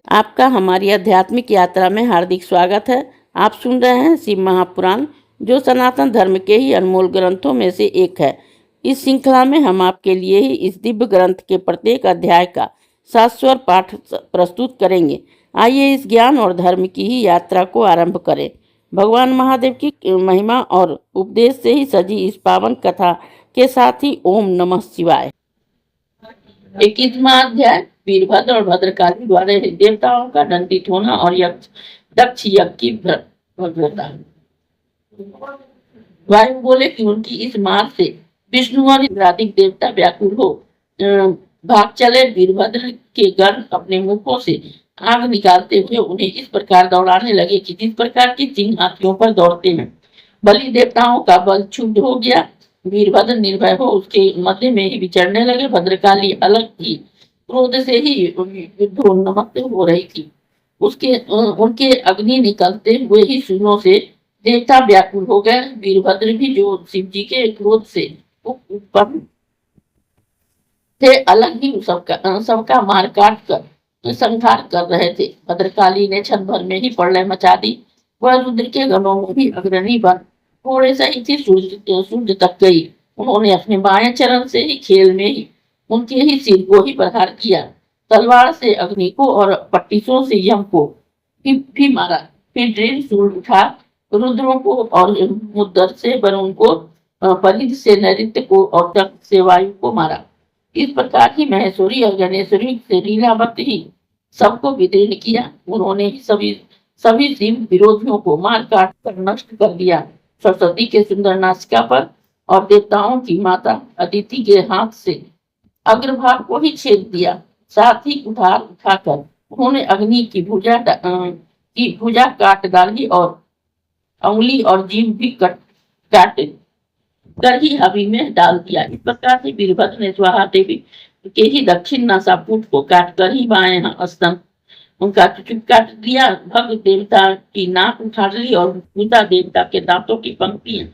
आपका हमारी आध्यात्मिक यात्रा में हार्दिक स्वागत है। आप सुन रहे हैं शिव महापुराण, जो सनातन धर्म के ही अनमोल ग्रंथों में से एक है। इस श्रृंखला में हम आपके लिए ही इस दिव्य ग्रंथ के प्रत्येक अध्याय का शाश्वत पाठ प्रस्तुत करेंगे। आइए इस ज्ञान और धर्म की ही यात्रा को आरंभ करें। भगवान महादेव की महिमा और उपदेश से ही सजी इस पावन कथा के साथ ही ओम नमः शिवाय। 21वां अध्याय वीरभद्र और भद्रकाली द्वारा देवताओं का दंडित होना और दक्ष यज्ञ की भव्यता। वायु बोले कि उनकी इस मार से विष्णु और इंद्रादिक देवता व्याकुल हो भाग चले। वीरभद्र के गण अपने मुखों से आग निकालते हुए उन्हें इस प्रकार दौड़ाने लगे कि जिस प्रकार के सिंह हाथियों पर दौड़ते हैं। बलि देवताओं का बल क्षुब्ध हो गया। वीरभद्र निर्भय हो उसके मध्य में ही विचरने लगे। भद्रकाली अलग थी, क्रोध से ही युद्धोन्मत्त हो रही थी। उनके अग्नि निकलते हुए ही सूर्यों से देवता व्याकुल हो गए। वीरभद्र भी जो शिव जी के क्रोध से उत्पन्न थे, अलग ही सबका मार काट कर संहार कर रहे थे। भद्रकाली ने क्षण भर में ही प्रलय मचा दी। वह रुद्र के गणों में भी अग्रणी बन थोड़े से ही सूर्य तक गई। उन्होंने अपने बाएं चरण से ही खेल में ही उनके ही सिर को ही प्रहार किया। तलवार से अग्नि को और पट्टिसों से यम को भी मारा। फिर दृढ़ सूर्य उठा रुद्रों को और मुद्दर से वरुण को, परिध से नैऋत्य को और दक्ष से वायु को मारा। इस प्रकार ही महेश्वरी और गणेश्वरी से लीलावत ही सबको विदीर्ण किया। उन्होंने ही सभी शिव विरोधियों को मार काट कर नष्ट कर दिया। सरस्वती के सुंदर नासिका पर और देवताओं की माता अदिति के हाथ से अग्रभाग को ही छेद दिया। साथ ही उठाकर उन्होंने अग्नि की भुजा काट डाली और उंगली और जीभ भी काट कर ही हवि में डाल दिया। इस प्रकार से वीरभद्र ने स्वाहा देवी के ही दक्षिण नासापुट को काट कर ही बाएं स्तन उनका चुचुक काट दिया। भग देवता की नाक उखाड़ ली और पिता देवता के दांतों की पंक्तियां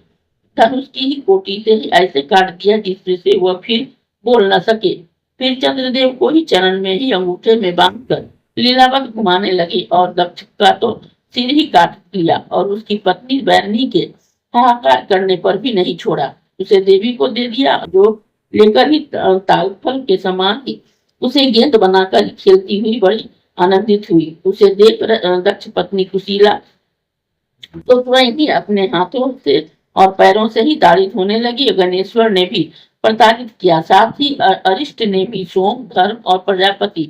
धनुष की ही कोटी से ही ऐसे काट दिया जिससे वह फिर बोल न सके। फिर चंद्रदेव को ही चरण में ही अंगूठे में बांधकर लीलावत घुमाने लगे और दक्ष का तो सिर ही काट लिया और उसकी पत्नी बैरनी के हाहाकार करने पर भी नहीं छोड़ा। उसे देवी को दे दिया, जो लेकर ही तालफल के समान ही उसे गेंद बनाकर खेलती हुई बड़ी आनंदित हुई। उसे देख दक्ष पत्नी कुशीला तो स्वयं ही अपने हाथों से और पैरों से ही ताड़ित होने लगी। गणेश्वर ने भी प्रताड़ित किया। साथ ही अरिष्ट ने भी सोम, धर्म और प्रजापति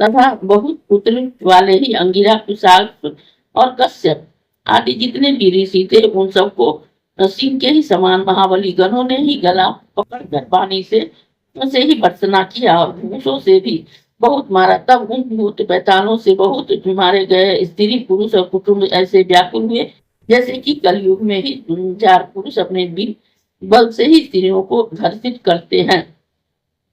तथा बहुत पुत्र वाले ही अंगिरा, कुशाग्र और कश्यप आदि जितने भी ऋषि थे, उन सबको सिंह के ही समान महाबली गणों ने ही गला पकड़कर पानी से ही भर्त्सना किया और भूसों से भी बहुत मारा। तब उन भूत बैतालों से बहुत मारे गए। स्त्री पुरुष और कुटुंब ऐसे व्याकुल हुए जैसे कि कलयुग में ही 4 पुरुष अपने बल से ही स्त्रियों को घर्षित करते हैं।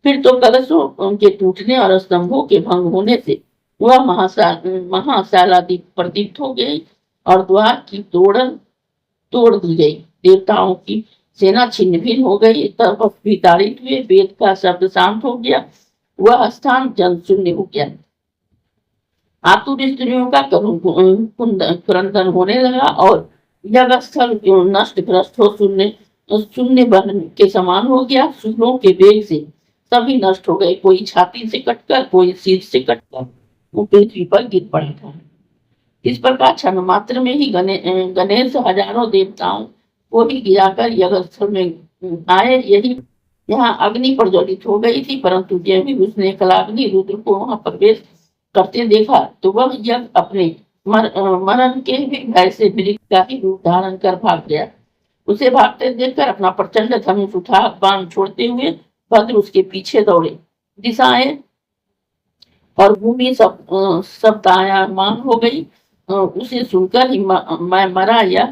फिर तो कलशों उनके टूटने और स्तंभों के भंग होने से वह महाशालादि प्रदीप्त हो गई और द्वार की तोड़ दी गई। देवताओं की सेना छिन्न भिन्न हो गई। तब विताड़ित हुए। वेद का शब्द शांत हो गया। वह स्थान जन शून्य हो गया। आतुर स्त्रियों का क्रंदन होने लगा और जगह स्थल नष्ट भ्रष्ट हो शून्य बन के समान हो गया। सूरों के वेग से सभी नष्ट हो गए। कोई छाती से कटकर, कोई सिर से कटकर वो पृथ्वी पर गिर पड़ा था। इस प्रकार क्षण मात्र में ही गणेश हजारों देवताओं को ही गिराकर यज्ञ स्थल में आए। यहाँ अग्नि प्रज्वलित हो गई थी, परंतु जब भी उसने कलाग्नि रुद्र को वहां प्रवेश करते देखा तो वह यज्ञ अपने मरण के भय से मृग का ही रूप धारण कर भाग गया। उसे भागते देखकर अपना प्रचंड धनुष उठा बाण छोड़ते हुए भद्र उसके पीछे दौड़े। दिशाएं और भूमि सब दायमान हो गई। उसे सुनकर ही मैं मरा या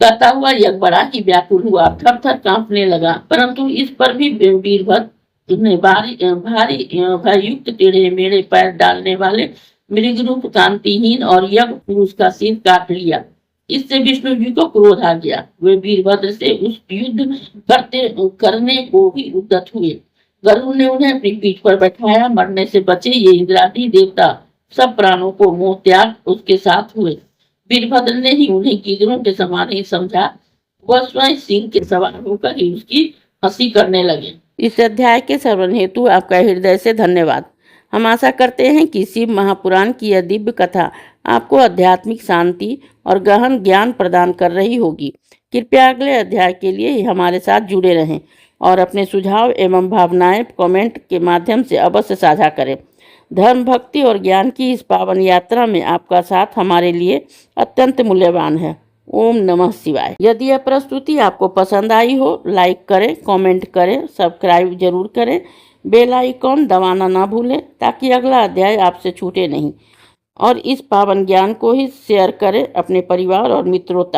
कहता हुआ यज्ञ बड़ा ही व्याकुल हुआ, थर थर कांपने लगा। परंतु इस पर भी वीरभद्र ने भारी भययुक्त टेढ़े मेढ़े पैर डालने वाले मृग रूप कांतिहीन और यज्ञ पुरुष का सिर काट लिया। इससे विष्णु जी को क्रोध आ गया। वे वीरभद्र से उस युद्ध करने को भी उद्यत हुए। गरुड़ ने उन्हें अपनी पीठ पर बैठाया। मरने से बचे ये इंद्रादी देवता सब प्राणों को मोह त्याग उसके साथ हुए। वीरभद्र ने ही उन्हें गीदड़ों के समान ही समझा। वह स्वयं सिंह के सवार होकर ही उसकी हंसी करने लगे। इस अध्याय के श्रवण हेतु आपका हृदय से धन्यवाद। हम आशा करते हैं कि शिव महापुराण की यह दिव्य कथा आपको आध्यात्मिक शांति और गहन ज्ञान प्रदान कर रही होगी। कृपया अगले अध्याय के लिए हमारे साथ जुड़े रहें और अपने सुझाव एवं भावनाएं कमेंट के माध्यम से अवश्य साझा करें। धर्म, भक्ति और ज्ञान की इस पावन यात्रा में आपका साथ हमारे लिए अत्यंत मूल्यवान है। ओम नमः शिवाय। यदि यह प्रस्तुति आपको पसंद आई हो, लाइक करें, कमेंट करें, सब्सक्राइब जरूर करें, बेल आइकॉन दबाना ना भूलें ताकि अगला अध्याय आपसे छूटे नहीं। और इस पावन ज्ञान को ही शेयर करें अपने परिवार और मित्रों तक।